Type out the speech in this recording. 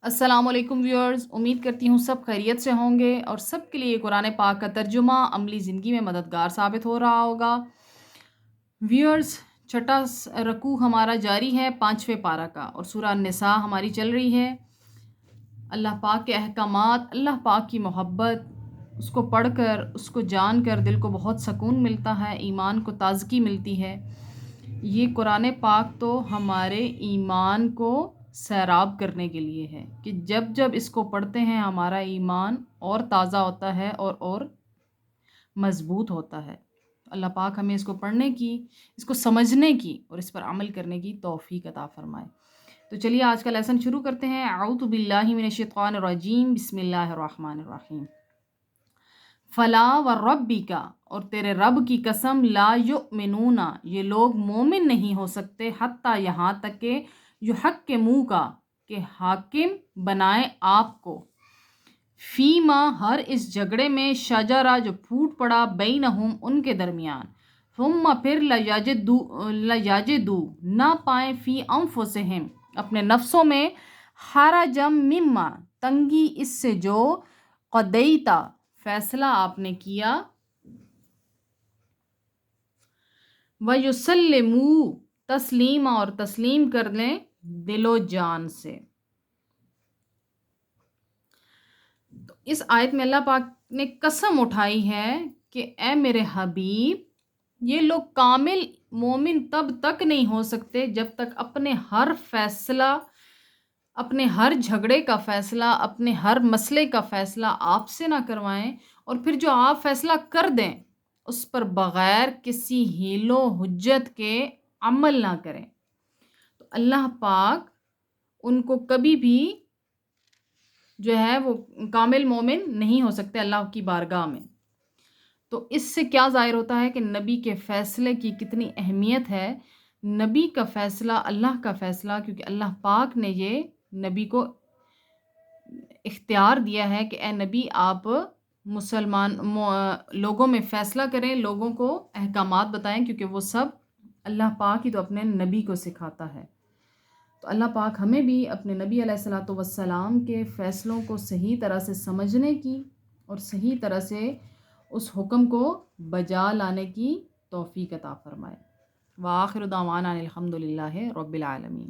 السلام علیکم ویورز، امید کرتی ہوں سب خیریت سے ہوں گے اور سب کے لیے قرآن پاک کا ترجمہ عملی زندگی میں مددگار ثابت ہو رہا ہوگا۔ ویورز، چھٹا رکوع ہمارا جاری ہے 5ویں پارہ کا اور سورہ النساء ہماری چل رہی ہے۔ اللہ پاک کے احکامات، اللہ پاک کی محبت، اس کو پڑھ کر، اس کو جان کر دل کو بہت سکون ملتا ہے، ایمان کو تازگی ملتی ہے۔ یہ قرآن پاک تو ہمارے ایمان کو سیراب کرنے کے لیے ہے کہ جب جب اس کو پڑھتے ہیں ہمارا ایمان اور تازہ ہوتا ہے اور مضبوط ہوتا ہے۔ اللہ پاک ہمیں اس کو پڑھنے کی، اس کو سمجھنے کی اور اس پر عمل کرنے کی توفیق عطا فرمائے۔ تو چلیے آج کا لیسن شروع کرتے ہیں۔ اعوذ باللہ من الشیطان الرجیم، بسم اللہ الرحمن الرحیم۔ فلا وربک، اور تیرے رب کی قسم، لا یؤمنون، یہ لوگ مومن نہیں ہو سکتے، حتیٰ یہاں تک کہ یحکموک، کہ حاکم بنائے آپ کو، فیما، ہر اس جھگڑے میں، شجرہ جو پھوٹ پڑا، بینہم ان کے درمیان، ثم پھر لیجدو نہ پائیں، فی انفسہم اپنے نفسوں میں، حرجم مما تنگی اس سے، جو قضیتا فیصلہ آپ نے کیا، وَيُسَلِّمُوا تسلیم، اور تسلیم کر لیں دل و جان سے۔ تو اس آیت میں اللہ پاک نے قسم اٹھائی ہے کہ اے میرے حبیب، یہ لوگ کامل مومن تب تک نہیں ہو سکتے جب تک اپنے ہر فیصلہ، اپنے ہر جھگڑے کا فیصلہ، اپنے ہر مسئلے کا فیصلہ آپ سے نہ کروائیں، اور پھر جو آپ فیصلہ کر دیں اس پر بغیر کسی حیل و حجت کے عمل نہ کریں۔ تو اللہ پاک ان کو کبھی بھی جو ہے وہ کامل مومن نہیں ہو سکتے اللہ کی بارگاہ میں۔ تو اس سے کیا ظاہر ہوتا ہے کہ نبی کے فیصلے کی کتنی اہمیت ہے۔ نبی کا فیصلہ اللہ کا فیصلہ، کیونکہ اللہ پاک نے یہ نبی کو اختیار دیا ہے کہ اے نبی، آپ لوگوں میں فیصلہ کریں، لوگوں کو احکامات بتائیں، کیونکہ وہ سب اللہ پاک ہی تو اپنے نبی کو سکھاتا ہے۔ تو اللہ پاک ہمیں بھی اپنے نبی علیہ الصلوۃ والسلام کے فیصلوں کو صحیح طرح سے سمجھنے کی اور صحیح طرح سے اس حکم کو بجا لانے کی توفیق عطا فرمائے۔ وآخر دعوانا الحمد للہ رب العالمین۔